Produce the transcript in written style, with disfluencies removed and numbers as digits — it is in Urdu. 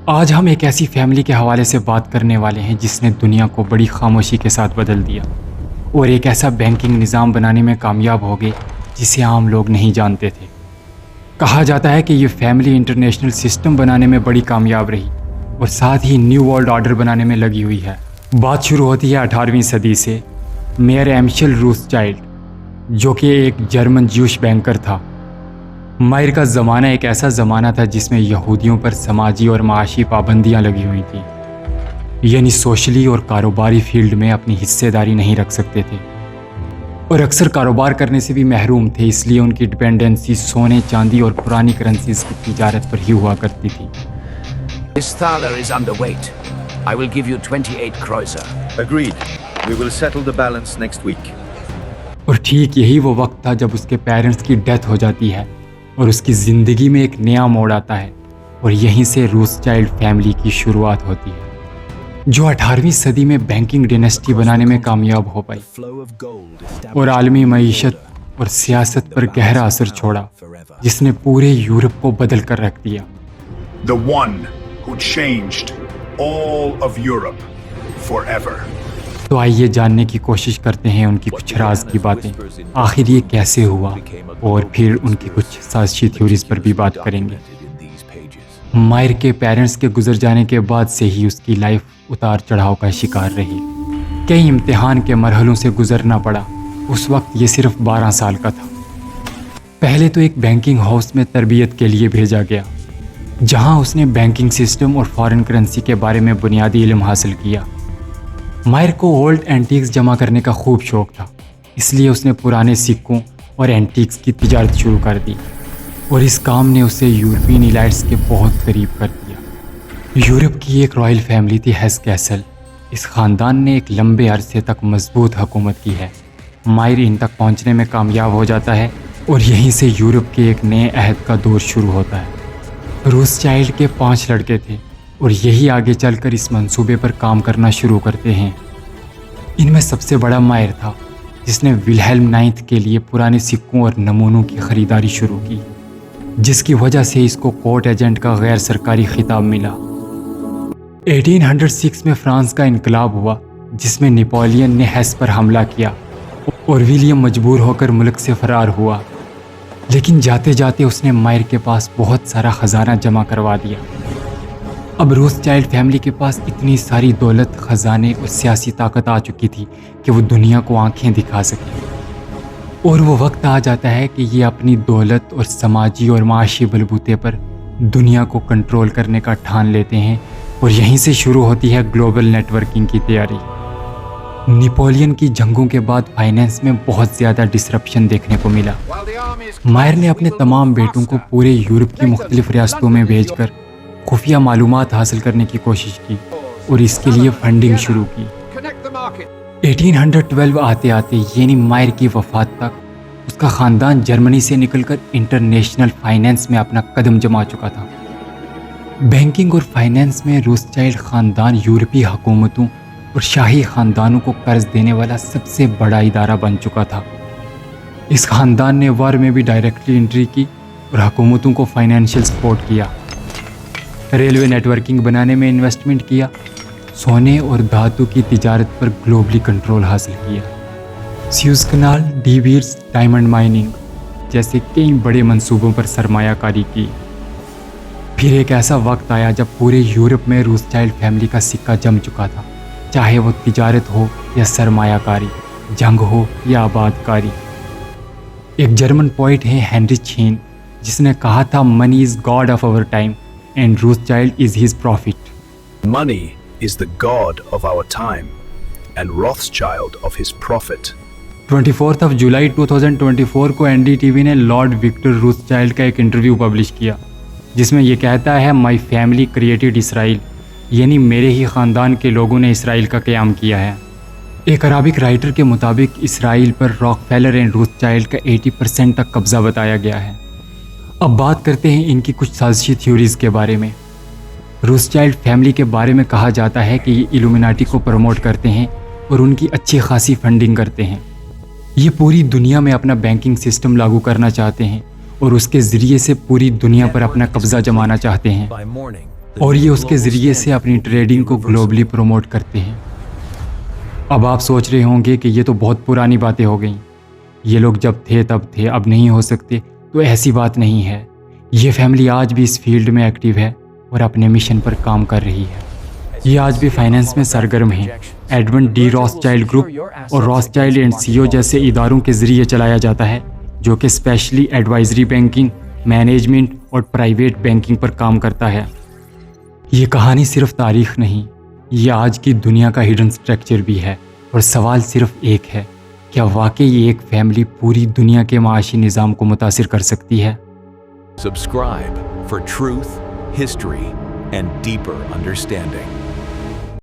آج ہم ایک ایسی فیملی کے حوالے سے بات کرنے والے ہیں جس نے دنیا کو بڑی خاموشی کے ساتھ بدل دیا اور ایک ایسا بینکنگ نظام بنانے میں کامیاب ہو گئے جسے عام لوگ نہیں جانتے تھے۔ کہا جاتا ہے کہ یہ فیملی انٹرنیشنل سسٹم بنانے میں بڑی کامیاب رہی اور ساتھ ہی نیو ورلڈ آرڈر بنانے میں لگی ہوئی ہے۔ بات شروع ہوتی ہے 18ویں صدی سے۔ میئر ایمشل روتھسچائلڈ، جو کہ ایک جرمن جیوش بینکر تھا۔ مائر کا زمانہ ایک ایسا زمانہ تھا جس میں یہودیوں پر سماجی اور معاشی پابندیاں لگی ہوئی تھیں، یعنی سوشلی اور کاروباری فیلڈ میں اپنی حصے داری نہیں رکھ سکتے تھے اور اکثر کاروبار کرنے سے بھی محروم تھے، اس لیے ان کی ڈپینڈنسی سونے، چاندی اور پرانی کرنسیز کی تجارت پر ہی ہوا کرتی تھی۔ This thaler is underweight. I will give you 28 Kreuzer. Agreed. We will settle the balance next week. اور ٹھیک یہی وہ وقت تھا جب اس کے پیرنٹس کی ڈیتھ ہو جاتی ہے اور اس کی زندگی میں ایک نیا موڑ آتا ہے، اور یہیں سے روتھسچائلڈ فیملی کی شروعات ہوتی ہے، جو 18ویں صدی میں بینکنگ ڈائنیسٹی بنانے میں کامیاب ہو پائی اور عالمی معیشت اور سیاست پر گہرا اثر چھوڑا، جس نے پورے یورپ کو بدل کر رکھ دیا۔ The one who changed all of Europe forever. تو آئیے جاننے کی کوشش کرتے ہیں ان کی کچھ راز کی باتیں، آخر یہ کیسے ہوا، اور پھر ان کی کچھ سازشی تھیوریز پر بھی بات کریں گے۔ مائر کے پیرنٹس کے گزر جانے کے بعد سے ہی اس کی لائف اتار چڑھاؤ کا شکار رہی، کئی امتحان کے مرحلوں سے گزرنا پڑا۔ اس وقت یہ صرف 12 سال کا تھا۔ پہلے تو ایک بینکنگ ہاؤس میں تربیت کے لیے بھیجا گیا، جہاں اس نے بینکنگ سسٹم اور فارن کرنسی کے بارے میں بنیادی علم حاصل کیا۔ مائر کو اولڈ اینٹیکس جمع کرنے کا خوب شوق تھا، اس لیے اس نے پرانے سکوں اور اینٹیکس کی تجارت شروع کر دی، اور اس کام نے اسے یورپین ایلائٹس کے بہت قریب کر دیا۔ یورپ کی ایک رائل فیملی تھی ہیس کیسل۔ اس خاندان نے ایک لمبے عرصے تک مضبوط حکومت کی ہے۔ مائر ان تک پہنچنے میں کامیاب ہو جاتا ہے اور یہیں سے یورپ کے ایک نئے عہد کا دور شروع ہوتا ہے۔ روتھسچائلڈ کے 5 لڑکے تھے اور یہی آگے چل کر اس منصوبے پر کام کرنا شروع کرتے ہیں۔ ان میں سب سے بڑا مائر تھا، جس نے ولہیلم 9 کے لیے پرانے سکوں اور نمونوں کی خریداری شروع کی، جس کی وجہ سے اس کو کورٹ ایجنٹ کا غیر سرکاری خطاب ملا۔ 1806 میں فرانس کا انقلاب ہوا، جس میں نیپولین نے ہیس پر حملہ کیا اور ولیم مجبور ہو کر ملک سے فرار ہوا، لیکن جاتے جاتے اس نے مائر کے پاس بہت سارا خزانہ جمع کروا دیا۔ اب روتھسچائلڈ فیملی کے پاس اتنی ساری دولت، خزانے اور سیاسی طاقت آ چکی تھی کہ وہ دنیا کو آنکھیں دکھا سکے، اور وہ وقت آ جاتا ہے کہ یہ اپنی دولت اور سماجی اور معاشی بلبوتے پر دنیا کو کنٹرول کرنے کا ٹھان لیتے ہیں، اور یہیں سے شروع ہوتی ہے گلوبل نیٹ ورکنگ کی تیاری۔ نیپولین کی جنگوں کے بعد فائنینس میں بہت زیادہ ڈسرپشن دیکھنے کو ملا۔ مائر نے اپنے تمام بیٹوں کو پورے یورپ کی مختلف ریاستوں میں بھیج کر خفیہ معلومات حاصل کرنے کی کوشش کی اور اس کے لیے فنڈنگ شروع کی۔ 1812 آتے آتے، یعنی مائر کی وفات تک، اس کا خاندان جرمنی سے نکل کر انٹرنیشنل فائنینس میں اپنا قدم جما چکا تھا۔ بینکنگ اور فائنینس میں روتھسچائلڈ خاندان یورپی حکومتوں اور شاہی خاندانوں کو قرض دینے والا سب سے بڑا ادارہ بن چکا تھا۔ اس خاندان نے وار میں بھی ڈائریکٹلی انٹری کی اور حکومتوں کو فائنینشیل سپورٹ کیا، ریلوے نیٹ ورکنگ بنانے میں انویسٹمنٹ کیا، سونے اور دھاتوں کی تجارت پر گلوبلی کنٹرول حاصل کیا، Suez Canal, De Beers, diamond mining جیسے کئی بڑے منصوبوں پر سرمایہ کاری کی۔ پھر ایک ایسا وقت آیا جب پورے یورپ میں روتھسچائلڈ فیملی کا سکہ جم چکا تھا، چاہے وہ تجارت ہو یا سرمایہ کاری، جنگ ہو یا آباد کاری۔ ایک جرمن پوئٹ ہے ہینریچ ہین، جس نے کہا تھا money is God of our time and Rothschild is his prophet. Money is the god of our time and Rothschild of his prophet. 24 جولائی 2024 کو NDTV نے لارڈ وکٹر روتھسچائلڈ کا ایک انٹرویو پبلش کیا، جس میں یہ کہتا ہے مائی فیملی کریٹڈ اسرائیل، یعنی میرے ہی خاندان کے لوگوں نے اسرائیل کا قیام کیا ہے۔ ایک عربک رائٹر کے مطابق اسرائیل پر راک فیلر اینڈ روتھسچائلڈ کا 80% تک قبضہ بتایا گیا ہے۔ اب بات کرتے ہیں ان کی کچھ سازشی تھیوریز کے بارے میں۔ روتھسچائلڈ فیملی کے بارے میں کہا جاتا ہے کہ یہ ایلومیناٹی کو پروموٹ کرتے ہیں اور ان کی اچھی خاصی فنڈنگ کرتے ہیں۔ یہ پوری دنیا میں اپنا بینکنگ سسٹم لاگو کرنا چاہتے ہیں اور اس کے ذریعے سے پوری دنیا پر اپنا قبضہ جمانا چاہتے ہیں۔ اور یہ اس کے ذریعے سے اپنی ٹریڈنگ کو گلوبلی پروموٹ کرتے ہیں۔ اب آپ سوچ رہے ہوں گے کہ یہ تو بہت پرانی باتیں ہو گئیں، یہ لوگ جب تھے تب تھے، اب نہیں ہو سکتے۔ تو ایسی بات نہیں ہے، یہ فیملی آج بھی اس فیلڈ میں ایکٹیو ہے اور اپنے مشن پر کام کر رہی ہے۔ یہ آج بھی فائنینس میں سرگرم ہیں۔ ایڈمنڈ ڈی راس چائلڈ گروپ اور راس چائلڈ اینڈ CO جیسے اداروں کے ذریعے چلایا جاتا ہے، جو کہ اسپیشلی ایڈوائزری بینکنگ، مینجمنٹ اور پرائیویٹ بینکنگ پر کام کرتا ہے۔ یہ کہانی صرف تاریخ نہیں، یہ آج کی دنیا کا ہڈن اسٹرکچر بھی ہے، اور سوال صرف ایک ہے، کیا واقعی ایک فیملی پوری دنیا کے معاشی نظام کو متاثر کر سکتی ہے؟ Subscribe for truth, history, and deeper understanding.